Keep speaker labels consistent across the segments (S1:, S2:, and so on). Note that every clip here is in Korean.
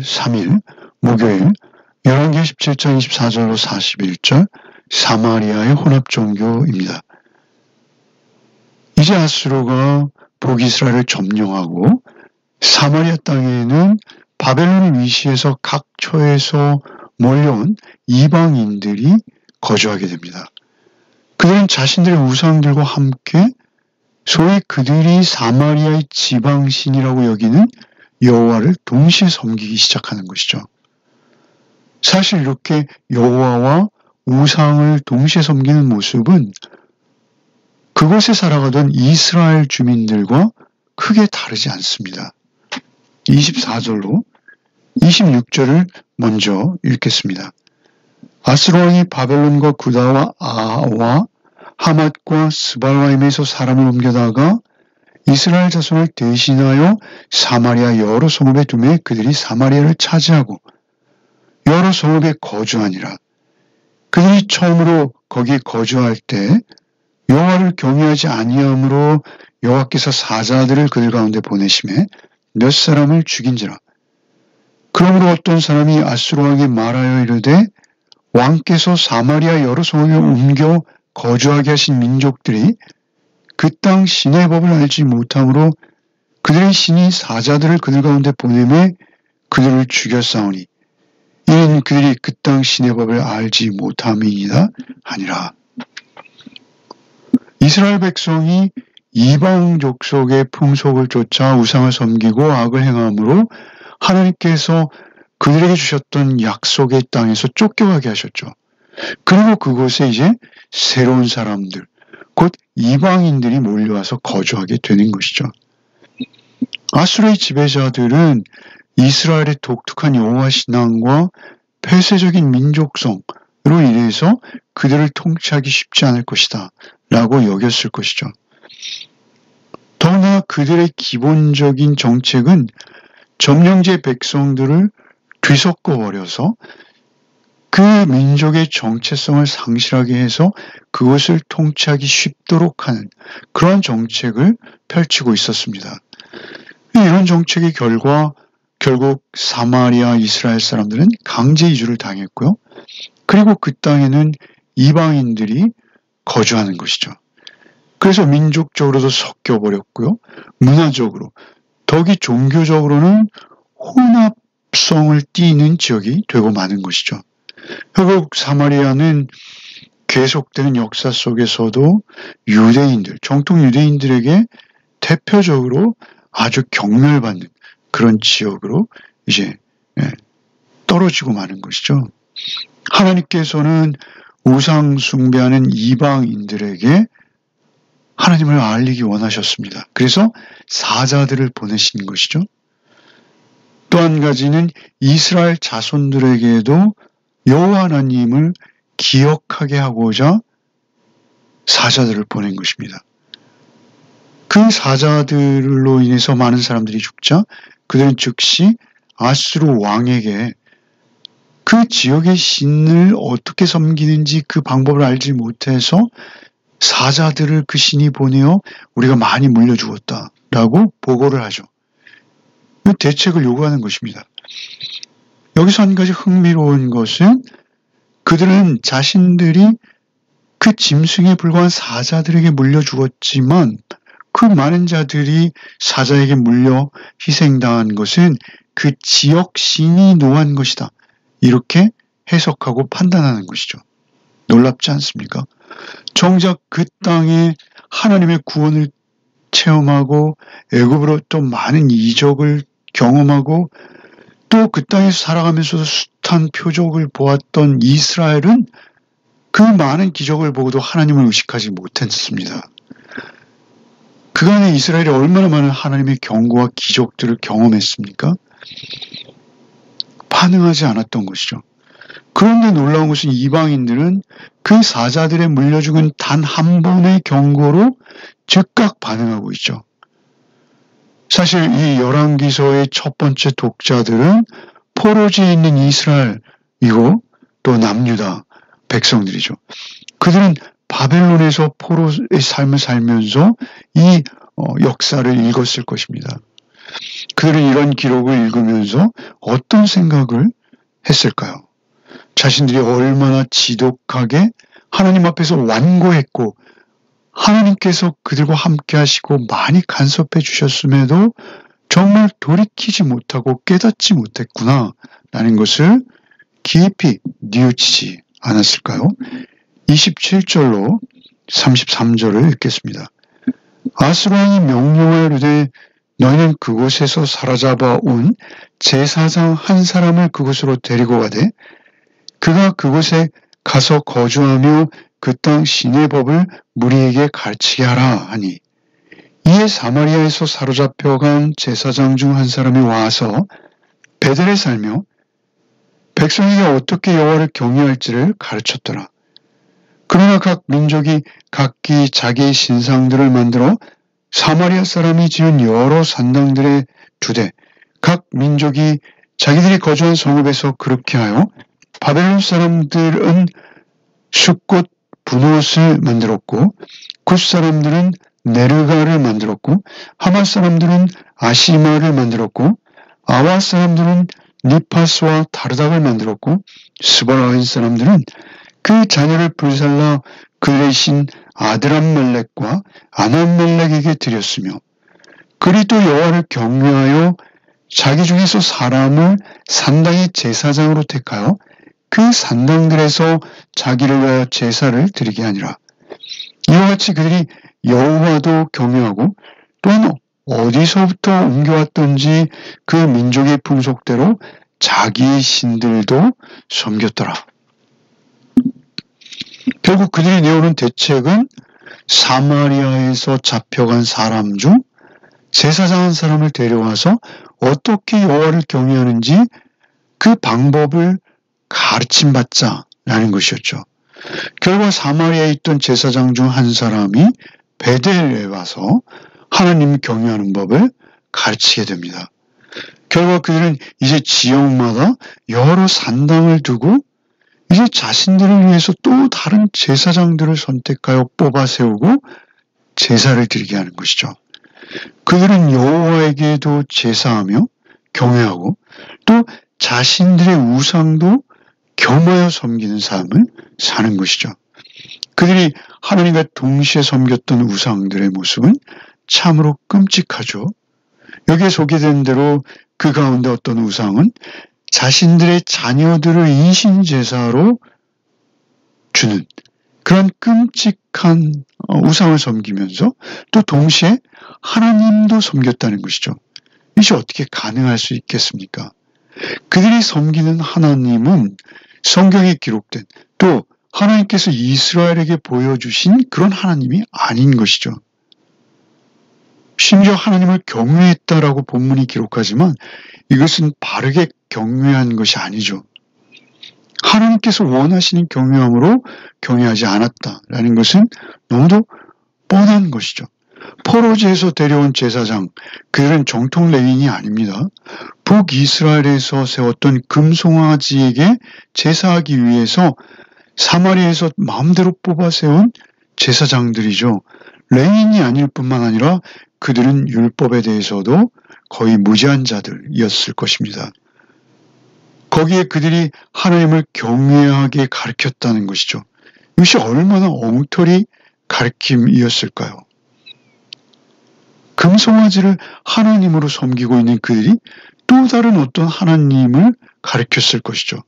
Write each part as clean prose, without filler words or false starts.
S1: 3일 목요일 열왕기 17장 24절로 41절 사마리아의 혼합종교입니다. 이제 아수르가 북이스라엘을 점령하고 사마리아 땅에는 바벨론을 위시해서 각처에서 몰려온 이방인들이 거주하게 됩니다. 그들은 자신들의 우상들과 함께 소위 그들이 사마리아의 지방신이라고 여기는 여호와를 동시에 섬기기 시작하는 것이죠. 사실 이렇게 여호와와 우상을 동시에 섬기는 모습은 그곳에 살아가던 이스라엘 주민들과 크게 다르지 않습니다. 24절로 26절을 먼저 읽겠습니다. 아수르 왕이 바벨론과 구다와 아와 하맛과 스발라임에서 사람을 옮겨다가 이스라엘 자손을 대신하여 사마리아 여러 성읍에 두매 그들이 사마리아를 차지하고 여러 성읍에 거주하니라. 그들이 처음으로 거기에 거주할 때 여호와를 경외하지 아니함으로 여호와께서 사자들을 그들 가운데 보내심에 몇 사람을 죽인지라. 그러므로 어떤 사람이 아수르 왕에게 말하여 이르되 왕께서 사마리아 여러 성읍에 옮겨 거주하게 하신 민족들이 그 땅 신의 법을 알지 못함으로 그들의 신이 사자들을 그들 가운데 보내매 그들을 죽였사오니 이는 그들이 그 땅 신의 법을 알지 못함이니라 하니라. 이스라엘 백성이 이방 족속의 풍속을 쫓아 우상을 섬기고 악을 행함으로 하나님께서 그들에게 주셨던 약속의 땅에서 쫓겨가게 하셨죠. 그리고 그곳에 이제 새로운 사람들, 곧 이방인들이 몰려와서 거주하게 되는 것이죠. 아수르의 지배자들은 이스라엘의 독특한 여호와 신앙과 폐쇄적인 민족성으로 인해서 그들을 통치하기 쉽지 않을 것이다 라고 여겼을 것이죠. 더구나 그들의 기본적인 정책은 점령제 백성들을 뒤섞어버려서 그 민족의 정체성을 상실하게 해서 그것을 통치하기 쉽도록 하는 그러한 정책을 펼치고 있었습니다. 이런 정책의 결과 결국 사마리아 이스라엘 사람들은 강제 이주를 당했고요. 그리고 그 땅에는 이방인들이 거주하는 것이죠. 그래서 민족적으로도 섞여버렸고요. 문화적으로, 더욱이 종교적으로는 혼합성을 띠는 지역이 되고 마는 것이죠. 결국 사마리아는 계속되는 역사 속에서도 유대인들, 정통 유대인들에게 대표적으로 아주 경멸받는 그런 지역으로 이제 떨어지고 마는 것이죠. 하나님께서는 우상 숭배하는 이방인들에게 하나님을 알리기 원하셨습니다. 그래서 사자들을 보내신 것이죠. 또 한 가지는 이스라엘 자손들에게도 여호와 하나님을 기억하게 하고자 사자들을 보낸 것입니다. 그 사자들로 인해서 많은 사람들이 죽자 그들은 즉시 아수르 왕에게 그 지역의 신을 어떻게 섬기는지 그 방법을 알지 못해서 사자들을 그 신이 보내어 우리가 많이 물려 죽었다라고 보고를 하죠. 그 대책을 요구하는 것입니다. 여기서 한 가지 흥미로운 것은 그들은 자신들이 그 짐승에 불과한 사자들에게 물려 죽었지만 그 많은 자들이 사자에게 물려 희생당한 것은 그 지역 신이 노한 것이다. 이렇게 해석하고 판단하는 것이죠. 놀랍지 않습니까? 정작 그 땅에 하나님의 구원을 체험하고 애굽으로 또 많은 이적을 경험하고 또 그 땅에서 살아가면서도 숱한 표적을 보았던 이스라엘은 그 많은 기적을 보고도 하나님을 의식하지 못했습니다. 그간의 이스라엘이 얼마나 많은 하나님의 경고와 기적들을 경험했습니까? 반응하지 않았던 것이죠. 그런데 놀라운 것은 이방인들은 그 사자들에 물려 죽은 단 한 번의 경고로 즉각 반응하고 있죠. 사실 이 열왕기서의 첫 번째 독자들은 포로지에 있는 이스라엘이고 또 남유다 백성들이죠. 그들은 바벨론에서 포로의 삶을 살면서 이 역사를 읽었을 것입니다. 그들은 이런 기록을 읽으면서 어떤 생각을 했을까요? 자신들이 얼마나 지독하게 하나님 앞에서 완고했고 하나님께서 그들과 함께 하시고 많이 간섭해 주셨음에도 정말 돌이키지 못하고 깨닫지 못했구나 라는 것을 깊이 뉘우치지 않았을까요? 27절로 33절을 읽겠습니다. 아수르 왕이 명령을 이르되 너희는 그곳에서 사로잡아 온 제사장 한 사람을 그곳으로 데리고 가되 그가 그곳에 가서 거주하며 그 땅 신의 법을 무리에게 가르치게 하라 하니 이에 사마리아에서 사로잡혀간 제사장 중 한 사람이 와서 베델에 살며 백성에게 어떻게 여호와를 경외할지를 가르쳤더라. 그러나 각 민족이 각기 자기의 신상들을 만들어 사마리아 사람이 지은 여러 산당들에 두되 각 민족이 자기들이 거주한 성읍에서 그렇게 하여 바벨론 사람들은 숫꽃 분옷을 만들었고 굿 사람들은 네르가를 만들었고 하맛 사람들은 아시마를 만들었고 아와 사람들은 니파스와 다르닥을 만들었고 스바라인 사람들은 그 자녀를 불살라 그들의 신 아드람멜렉과 아남멜렉에게 드렸으며 그리 또 여호와를 경외하여 자기 중에서 사람을 산당의 제사장으로 택하여 그 산당들에서 자기를 위하여 제사를 드리게 하니라. 이와 같이 그들이 여호와도 경외하고 또한 어디서부터 옮겨왔던지 그 민족의 풍속대로 자기의 신들도 섬겼더라. 결국 그들이 내오는 대책은 사마리아에서 잡혀간 사람 중 제사장 한 사람을 데려와서 어떻게 여호와를 경외하는지 그 방법을 가르침받자라는 것이었죠. 결과 사마리아에 있던 제사장 중 한 사람이 베델에 와서 하나님을 경외하는 법을 가르치게 됩니다. 결과 그들은 이제 지역마다 여러 산당을 두고 이제 자신들을 위해서 또 다른 제사장들을 선택하여 뽑아 세우고 제사를 드리게 하는 것이죠. 그들은 여호와에게도 제사하며 경외하고 또 자신들의 우상도 겸하여 섬기는 삶을 사는 것이죠. 그들이 하나님과 동시에 섬겼던 우상들의 모습은 참으로 끔찍하죠. 여기에 소개된 대로 그 가운데 어떤 우상은 자신들의 자녀들을 인신제사로 주는 그런 끔찍한 우상을 섬기면서 또 동시에 하나님도 섬겼다는 것이죠. 이것이 어떻게 가능할 수 있겠습니까? 그들이 섬기는 하나님은 성경에 기록된 또 하나님께서 이스라엘에게 보여주신 그런 하나님이 아닌 것이죠. 심지어 하나님을 경외했다라고 본문이 기록하지만 이것은 바르게 경외한 것이 아니죠. 하나님께서 원하시는 경외함으로 경외하지 않았다라는 것은 너무도 뻔한 것이죠. 포로지에서 데려온 제사장, 그들은 정통 레위인이 아닙니다. 북이스라엘에서 세웠던 금송아지에게 제사하기 위해서 사마리아에서 마음대로 뽑아 세운 제사장들이죠. 레위인이 아닐 뿐만 아니라 그들은 율법에 대해서도 거의 무지한 자들이었을 것입니다. 거기에 그들이 하나님을 경외하게 가르쳤다는 것이죠. 이것이 얼마나 엉터리 가르침이었을까요? 금송아지를 하나님으로 섬기고 있는 그들이 또 다른 어떤 하나님을 가르쳤을 것이죠.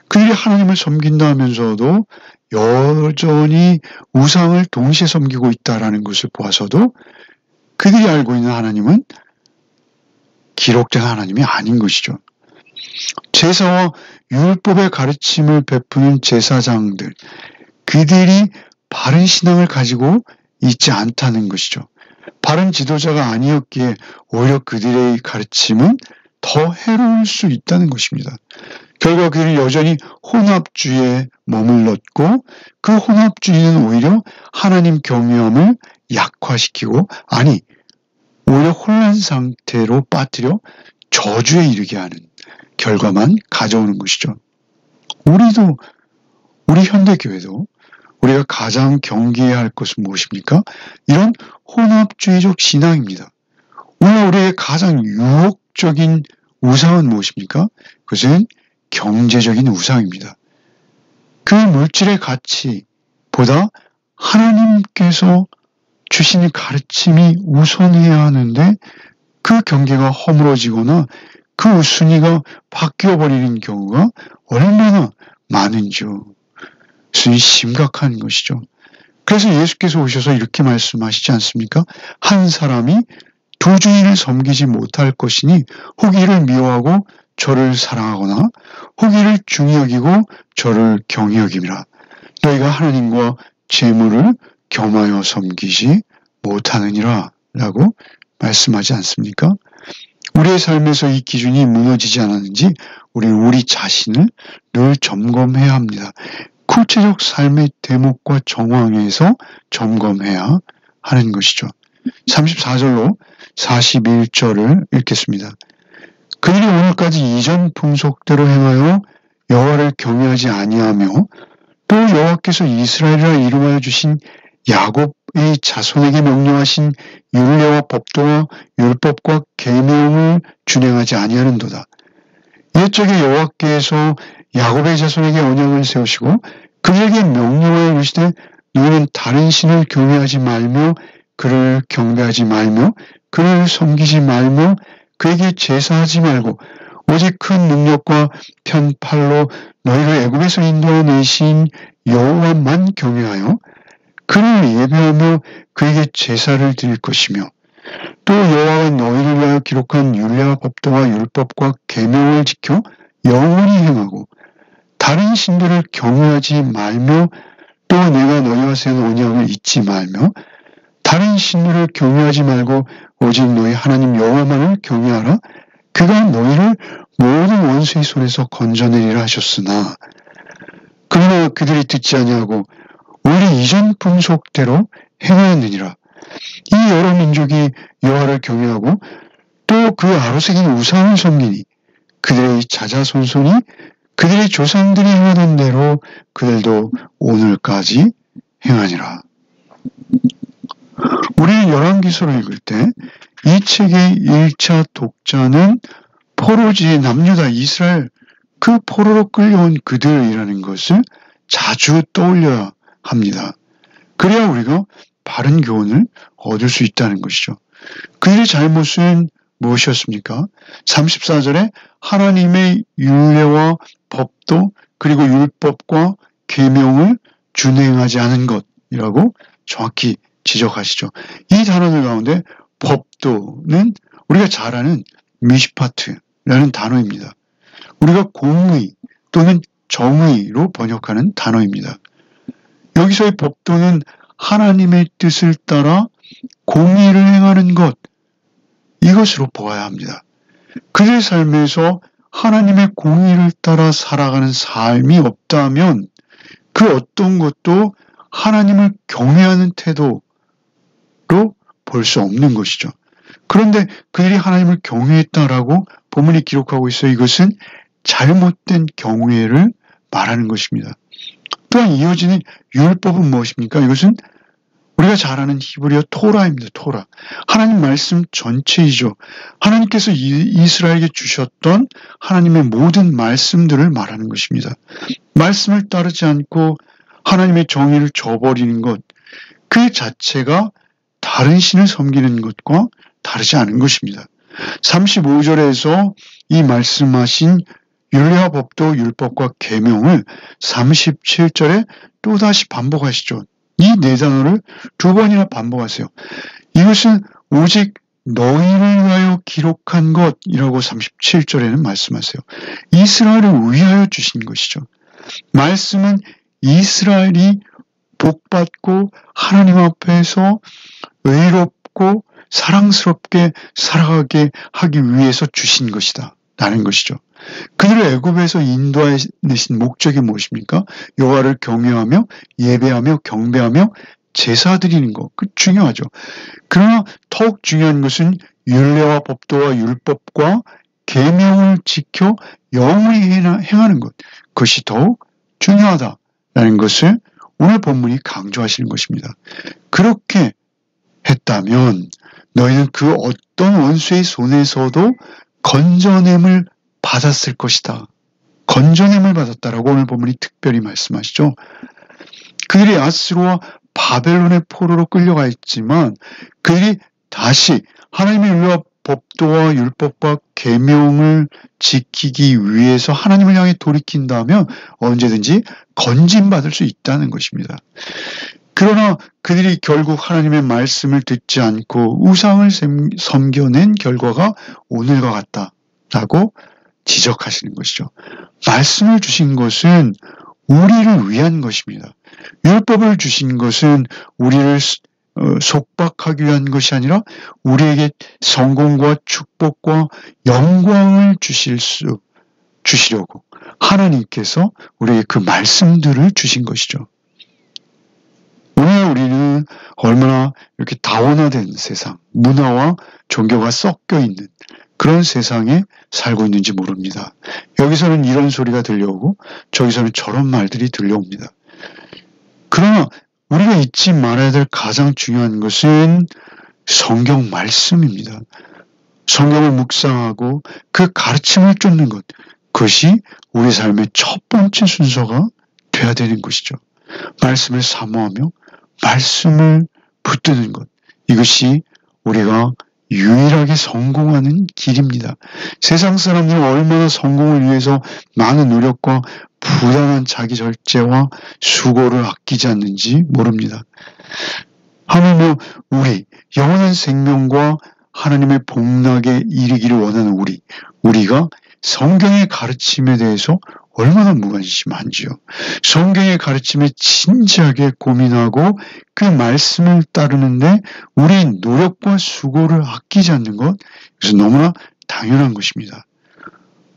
S1: 그들이 하나님을 섬긴다 하면서도 여전히 우상을 동시에 섬기고 있다는 것을 보아서도 그들이 알고 있는 하나님은 기록된 하나님이 아닌 것이죠. 제사와 율법의 가르침을 베푸는 제사장들, 그들이 바른 신앙을 가지고 있지 않다는 것이죠. 바른 지도자가 아니었기에 오히려 그들의 가르침은 더 해로울 수 있다는 것입니다. 결과 그들은 여전히 혼합주의에 머물렀고 그 혼합주의는 오히려 하나님 경외함을 약화시키고 아니 오히려 혼란 상태로 빠뜨려 저주에 이르게 하는 결과만 가져오는 것이죠. 우리 현대교회도 우리가 가장 경계해야 할 것은 무엇입니까? 이런 혼합주의적 신앙입니다. 오늘 우리에게 가장 세속적인 우상은 무엇입니까? 그것은 경제적인 우상입니다. 그 물질의 가치보다 하나님께서 주신 가르침이 우선해야 하는데 그 경계가 허물어지거나 그 순위가 바뀌어버리는 경우가 얼마나 많은지요. 그것이 심각한 것이죠. 그래서 예수께서 오셔서 이렇게 말씀하시지 않습니까? 한 사람이 두 주인을 섬기지 못할 것이니 혹 이를 미워하고 저를 사랑하거나 혹 이를 중히 여기고 저를 경히 여김이라. 너희가 하나님과 재물을 겸하여 섬기지 못하느니라 라고 말씀하지 않습니까? 우리의 삶에서 이 기준이 무너지지 않았는지 우리는 우리 자신을 늘 점검해야 합니다. 구체적 삶의 대목과 정황에서 점검해야 하는 것이죠. 34절로 41절을 읽겠습니다. 그들이 오늘까지 이전 풍속대로 행하여 여호와를 경외하지 아니하며 또 여호와께서 이스라엘이라 이름하여 주신 야곱의 자손에게 명령하신 율례와 법도와 율법과 계명을 준행하지 아니하는도다. 옛적에 여호와께서 야곱의 자손에게 언약을 세우시고 그들에게 명령하여 이르시되 너희는 다른 신을 경외하지 말며 그를 경배하지 말며 그를 섬기지 말며 그에게 제사하지 말고 오직 큰 능력과 편팔로 너희를 애굽에서 인도하여 내신 여호와만 경외하여 그를 예배하며 그에게 제사를 드릴 것이며 또 여호와가 너희를 위하여 기록한 율례와 법도와 율법과 계명을 지켜 영원히 행하고 다른 신들을 경외하지 말며 또 내가 너희와 세운 언약을 잊지 말며 다른 신들을 경외하지 말고 오직 너희 하나님 여호와만을 경외하라. 그가 너희를 모든 원수의 손에서 건져내리라 하셨으나 그러나 그들이 듣지 아니하고 오히려 이전 풍속대로 행하였느니라. 이 여러 민족이 여호와를 경외하고 또 그 아로새긴 우상을 섬기니 그들의 자자손손이 그들의 조상들이 행하던 대로 그들도 오늘까지 행하니라. 우리는 열왕기서를 읽을 때 이 책의 1차 독자는 포로지 남유다 이스라엘 그 포로로 끌려온 그들이라는 것을 자주 떠올려야 합니다. 그래야 우리가 바른 교훈을 얻을 수 있다는 것이죠. 그들의 잘못은 무엇이었습니까? 34절에 하나님의 율례와 법도 그리고 율법과 계명을 준행하지 않은 것이라고 정확히 지적하시죠. 이 단어들 가운데 법도는 우리가 잘 아는 미시파트라는 단어입니다. 우리가 공의 또는 정의로 번역하는 단어입니다. 여기서의 법도는 하나님의 뜻을 따라 공의를 행하는 것, 이것으로 보아야 합니다. 그들의 삶에서 하나님의 공의를 따라 살아가는 삶이 없다면 그 어떤 것도 하나님을 경외하는 태도로 볼 수 없는 것이죠. 그런데 그들이 하나님을 경외했다라고 본문이 기록하고 있어요. 이것은 잘못된 경외를 말하는 것입니다. 또한 이어지는 율법은 무엇입니까? 이것은 우리가 잘 아는 히브리어 토라입니다. 토라. 하나님 말씀 전체이죠. 하나님께서 이스라엘에게 주셨던 하나님의 모든 말씀들을 말하는 것입니다. 말씀을 따르지 않고 하나님의 정의를 저버리는 것, 그 자체가 다른 신을 섬기는 것과 다르지 않은 것입니다. 35절에서 이 말씀하신 율례와 법도 율법과 계명을 37절에 또다시 반복하시죠. 이 네 단어를 두 번이나 반복하세요. 이것은 오직 너희를 위하여 기록한 것이라고 37절에는 말씀하세요. 이스라엘을 위하여 주신 것이죠. 말씀은 이스라엘이 복받고 하나님 앞에서 의롭고 사랑스럽게 살아가게 하기 위해서 주신 것이다 라는 것이죠. 그들을 애굽에서 인도하신 목적이 무엇입니까? 여호와를 경외하며 예배하며 경배하며 제사 드리는 것, 그 중요하죠. 그러나 더욱 중요한 것은 율례와 법도와 율법과 계명을 지켜 영원히 행하는 것, 그것이 더욱 중요하다라는 것을 오늘 본문이 강조하시는 것입니다. 그렇게 했다면 너희는 그 어떤 원수의 손에서도 건져냄을 받았을 것이다. 건져냄을 받았다라고 오늘 본문이 특별히 말씀하시죠. 그들이 아스로와 바벨론의 포로로 끌려가 있지만 그들이 다시 하나님의 율법과 법도와 율법과 계명을 지키기 위해서 하나님을 향해 돌이킨다면 언제든지 건진받을 수 있다는 것입니다. 그러나 그들이 결국 하나님의 말씀을 듣지 않고 우상을 섬겨낸 결과가 오늘과 같다라고 지적하시는 것이죠. 말씀을 주신 것은 우리를 위한 것입니다. 율법을 주신 것은 우리를 속박하기 위한 것이 아니라 우리에게 성공과 축복과 영광을 주시려고 하나님께서 우리에게 그 말씀들을 주신 것이죠. 오늘 우리는 얼마나 이렇게 다원화된 세상, 문화와 종교가 섞여 있는 그런 세상에 살고 있는지 모릅니다. 여기서는 이런 소리가 들려오고 저기서는 저런 말들이 들려옵니다. 그러나 우리가 잊지 말아야 될 가장 중요한 것은 성경 말씀입니다. 성경을 묵상하고 그 가르침을 쫓는 것, 그것이 우리 삶의 첫 번째 순서가 돼야 되는 것이죠. 말씀을 사모하며 말씀을 붙드는 것, 이것이 우리가 유일하게 성공하는 길입니다. 세상 사람들은 얼마나 성공을 위해서 많은 노력과 부당한 자기 절제와 수고를 아끼지 않는지 모릅니다. 하물며 우리 영원한 생명과 하나님의 복락에 이르기를 원하는 우리가 성경의 가르침에 대해서 얼마나 무관심한지요. 성경의 가르침에 진지하게 고민하고 그 말씀을 따르는데 우리의 노력과 수고를 아끼지 않는 것, 그래서 너무나 당연한 것입니다.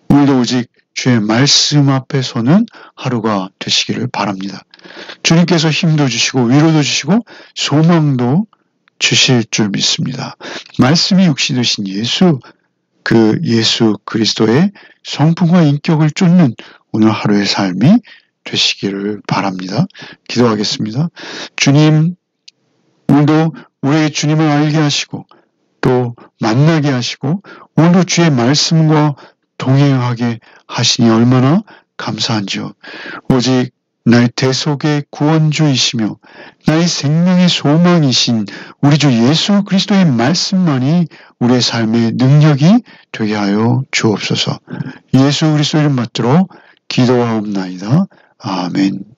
S1: 오늘도 오직 주의 말씀 앞에 서는 하루가 되시기를 바랍니다. 주님께서 힘도 주시고 위로도 주시고 소망도 주실 줄 믿습니다. 말씀이 육시 되신 예수 그리스도의 성품과 인격을 쫓는 오늘 하루의 삶이 되시기를 바랍니다. 기도하겠습니다. 주님, 오늘도 우리의 주님을 알게 하시고 또 만나게 하시고 오늘도 주의 말씀과 동행하게 하시니 얼마나 감사한지요. 오직 나의 대속의 구원주이시며 나의 생명의 소망이신 우리 주 예수 그리스도의 말씀만이 우리의 삶의 능력이 되게 하여 주옵소서. 예수 그리스도 이름 받들어 기도하옵나이다. 아멘.